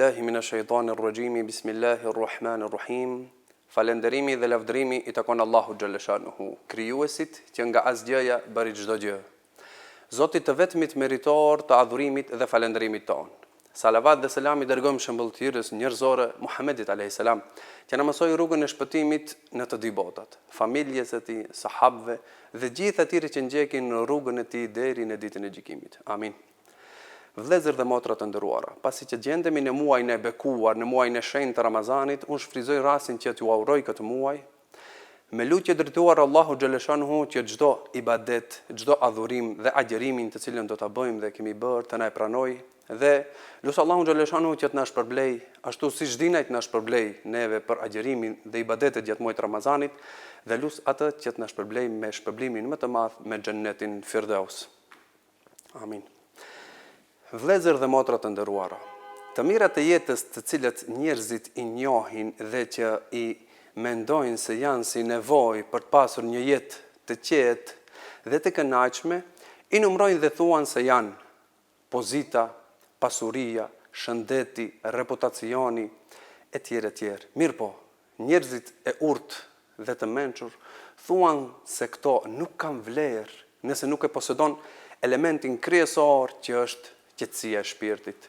billahi minash shaitanir rajim. Bismillahir rahmanir rahim. Falënderimi dhe lavdërimi I takon Allahu xhaleshanuhu, krijuesit që nga asgjëja bëri çdo gjë. Zotit të vetmit meritor të adhurimit dhe falënderimit ton. Salavat dhe selam I dërgojmë shëmbëllëtirës njerëzore Muhammedit alayhis salam, që na mësoi rrugën e shpëtimit në të dy botat, familjes së tij, sahabëve dhe gjithë atyre që ndjekin në rrugën e tij deri në ditën e gjykimit. Amin. Vëllezër dhe motra të nderuara, pasi që gjendemi në muajin e bekuar, në muajin e shenjtë të Ramazanit, unë shfryzoj rastin që t'ju uroj këtë muaj, me lutje drejtuar Allahu xhaleshanuhu që çdo ibadet, çdo adhurim dhe agjerimin të cilën do ta bëjmë dhe kemi bërë të na e pranoj dhe lut Allahu xhaleshanuhu që të na shpërblej ashtu siç dinajt na shpërblej neve për agjerimin dhe ibadetet gjatë muajit Ramazanit dhe lut atë që të na shpërblej me shpërblimin më të madh me xhennetin Firdaus. Amin. Vëllezër dhe motra të nderuara, të mirat e jetës të cilët njerëzit I njohin dhe që I mendojnë se janë si nevojë për të pasur një jetë të qetë dhe të kënaqshme, I numrojnë dhe thuan se janë pozita, pasuria, shëndeti, reputacioni, etj. Mirë po, njerëzit e urtë dhe të mençur thuan se këto nuk kanë vlerë nëse nuk e posedon elementin kryesor që është qetësia e shpirtit.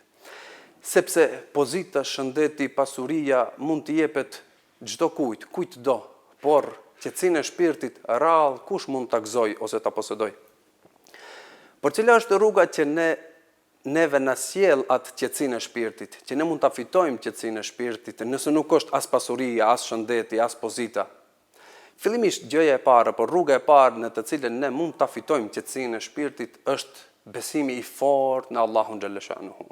Sepse pozita, shëndeti, pasuria mund t'i jepet çdo kujt do, por qetësinë e shpirtit rrallë kush mund ta gëzoj ose ta posedoj. Por cila është rruga që neve na sjell atë qetësinë e shpirtit, që ne mund ta fitojmë qetësinë e shpirtit, nëse nuk është as pasuria, as shëndeti, as pozita. Fillimisht gjëja e parë, por rruga e parë në të cilën ne mund ta fitojmë qetësinë e shpirtit është besimi I fortë në Allahun xhaleshanuhu.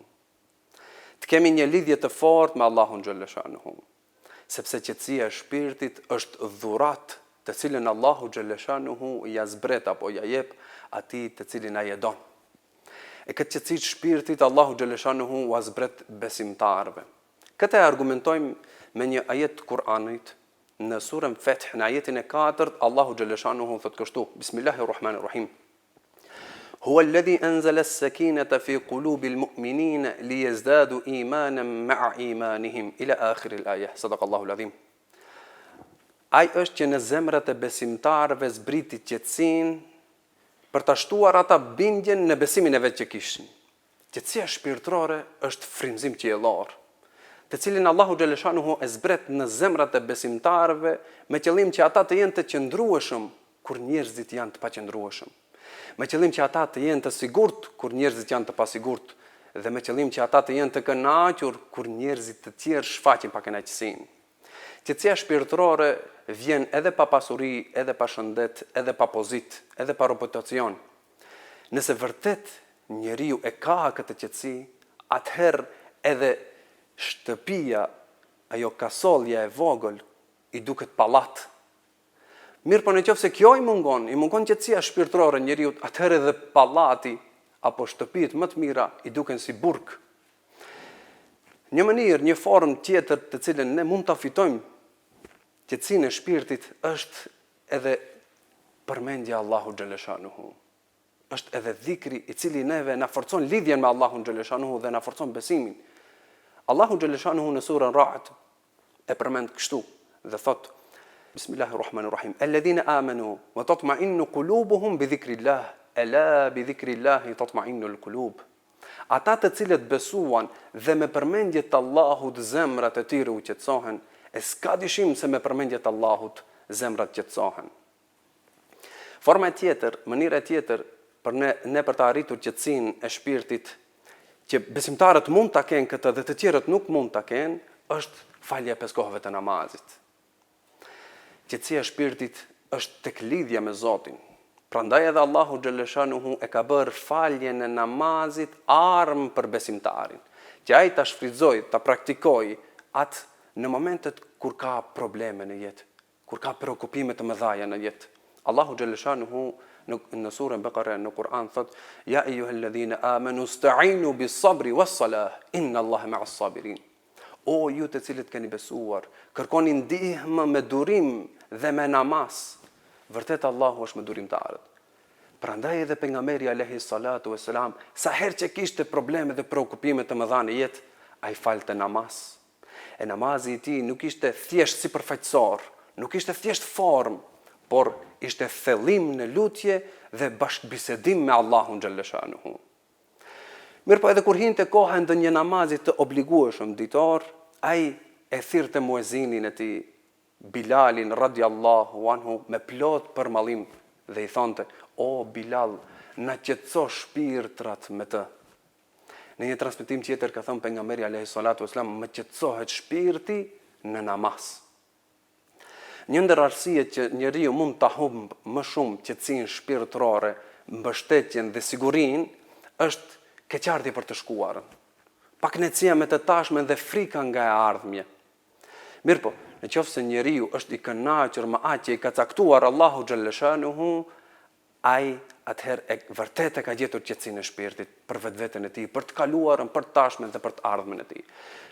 Të kemi një lidhje të fortë me Allahun xhaleshanuhu, sepse qetësia e shpirtit është dhuratë të cilën Allahu xhaleshanuhu ja zbret apo ja jep atij të cilin ai e don. E këtë qetësi të shpirtit Allahu xhaleshanuhu u zbret besimtarëve. Këtë e argumentojmë me një ajet të Kur'anit në surën Fath, në ajetin e 4, Allahu xhaleshanuhu thotë kështu: Bismillahirrahmanirrahim. هو الذي أنزل السكينة في قلوب المؤمنين ليزدادوا إيمانا مع إيمانهم إلى آخر الآية. صدق الله العظيم. Ai është që në zemrat e besimtarëve zbriti qetësinë për ta shtuar ata bindjen në besimin e vetë që kishin. Qetësia shpirtërore është frymëzim qiellor, të cilin Allahu xhaleshanuhu e zbret në zemrat e besimtarëve me qëllim që ata të jenë të qëndrueshëm kur njerëzit janë të paqëndrueshëm. Me qëllim që ata të jenë të sigurt kur njerëzit janë të pasigurt dhe me qëllim që ata të jenë të kënaqur kur njerëzit të tjerë shfaqin pa kënaqësinë. Qetësia shpirtërore vjen edhe pa pasuri, edhe pa shëndet, edhe pa pozitë, edhe pa reputacion. Nëse vërtet njeriu e ka këtë qetësi, atëherë edhe shtëpia, ajo kasollja e vogël I duket pallat. Mirë po nëse kjo I mungon qetësia shpirtërore njeriu, atëherë edhe pallati apo shtëpitë më të mira I duken si burg. Një mënyrë, një formë tjetër të cilën ne mund ta fitojmë qetësinë e shpirtit është edhe përmendja Allahu xhaleshanuhu. Është edhe dhikri I cili neve na forcon lidhjen me Allahun xhaleshanuhu dhe na forcon besimin. Allahu xhaleshanuhu në surën Ra'd e përmend kështu dhe thotë: Bismillahirrahmanirrahim. Alladhina amanu wa tatma'innu qulubuhum bi dhikrillah. Ala bi dhikrillah tatma'innul qulub. Ata të cilët besuan dhe me përmendjet të Allahut zemrat e tyre u qetësohen, e s'ka dyshim se me përmendjet të Allahut zemrat qetësohen. Forma tjetër, mënyra tjetër për ne për të arritur qetësinë e shpirtit, që besimtarët mund ta kenë këtë dhe të tjerët nuk mund ta kenë, është falja e 5 kohëve të namazit. Qetësia e shpirtit është tek lidhja me Zotin. Prandaj edhe Allahu xhaleshanuhu e ka bërë faljen e namazit armë për besimtarin, që ai ta shfrytëzoj, ta praktikoj atë në momentet kur ka probleme në jetë, kur ka preokupime të mëdha në jetë. Allahu xhaleshanuhu në surën Baqara në Kur'an thot: Ya ayyuhalladhina amanu ista'inu bis-sabri was-salah, inna Allaha ma'as sabirin. O ju të cilët keni besuar, kërkoni ndihmë me durim dhe me namaz. Vërtet Allahu është me durimtarët. Prandaj edhe pejgamberi alayhi salatu vesselam, sa herë që kishte probleme dhe preokupime të mëdha në jetë, ai falte namaz. E namazi i tij nuk ishte thjesht sipërfaqësor, nuk ishte thjesht formë, por ishte thellim në lutje dhe bashkëbisedim me Allahun xhallashanuhu. Mirë po edhe kur hinte koha e ndonjë namazit të obligueshëm ditor, ai e thirrte muezinin e tij, Bilalin radiallahu anhu, me plot përmallim dhe i thonte: "O Bilal, na qetëso shpirtrat me të." Në një transmetim tjetër ka thënë pejgamberi alayhi salatu wasalam: "Më qetësohet shpirti në namaz." Një ndër arsyet që njeriu mund ta humb më shumë qetësinë shpirtërore, mbështetjen dhe sigurinë është keqardhja për të shkuarën, pakënaqësia me të tashmen dhe frika nga e ardhmja. Mirë po, në qoftë se njeriu është i kënaqur me atë që i ka caktuar Allahu xhallashanuhu, ai atëherë vërtet e ka gjetur qetësinë e shpirtit për vetveten e tij, për të kaluarën, për të tashmen dhe për të ardhmen e tij.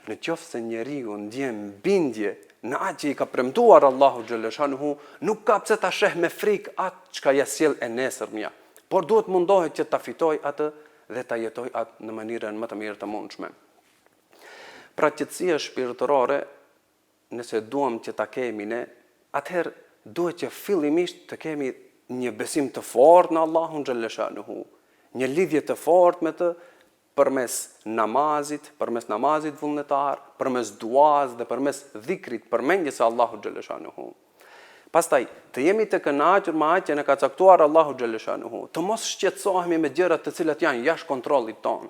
Në qoftë se njeriu ndjen bindje në atë që i ka premtuar Allahu xhallashanuhu, nuk ka pse ta sheh me frikë atë çka ja sjell e nesërmja, por duhet mundohet që ta fitojë atë dhe ta jetoj atë në mënyrën më të mirë të mundshme. Pra qetësia shpirtërore, nëse duam që ta kemi ne, atëherë duhet që fillimisht të kemi një besim të fortë në Allahun xhallashanuhu, një lidhje të fortë me të përmes namazit vullnetar, përmes duaz dhe përmes dhikrit, përmendjes së Allahut xhallashanuhu. Pastaj, të jemi të kënaqur me atë që na ka caktuar Allahu xhallashanuhu, të mos shqetësohemi me gjërat të cilat janë jashtë kontrollit ton.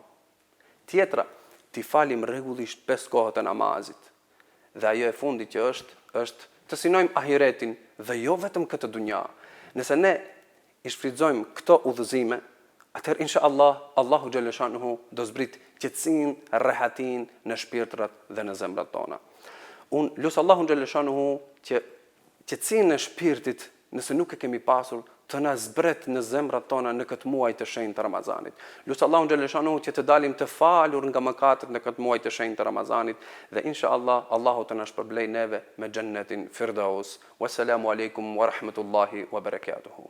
Tjetra, t'i falim rregullisht 5 kohët e namazit. Dhe ajo e fundit që është të synojmë ahiretin dhe jo vetëm këtë dunja. Nëse ne i shfrytëzojmë këto udhëzime, atëherë inshallah Allahu xhallashanuhu do zbrit qetësinë, rehatin në shpirtrat dhe në zemrat tona. Unë lut Allahun xhallashanuhu që qetësinë e shpirtit, nëse nuk e kemi pasur, të na zbret në zemrat tona në këtë muaj të shenjtë të Ramazanit. Lut Allahun xhallashanuhu që të dalim të falur nga mëkatet në këtë muaj të shenjtë të Ramazanit dhe inshallah Allahu të na shpërblej neve me xhennetin Firdaus. Wassalamu alaikum wa rahmatullahi wa barakatuhu.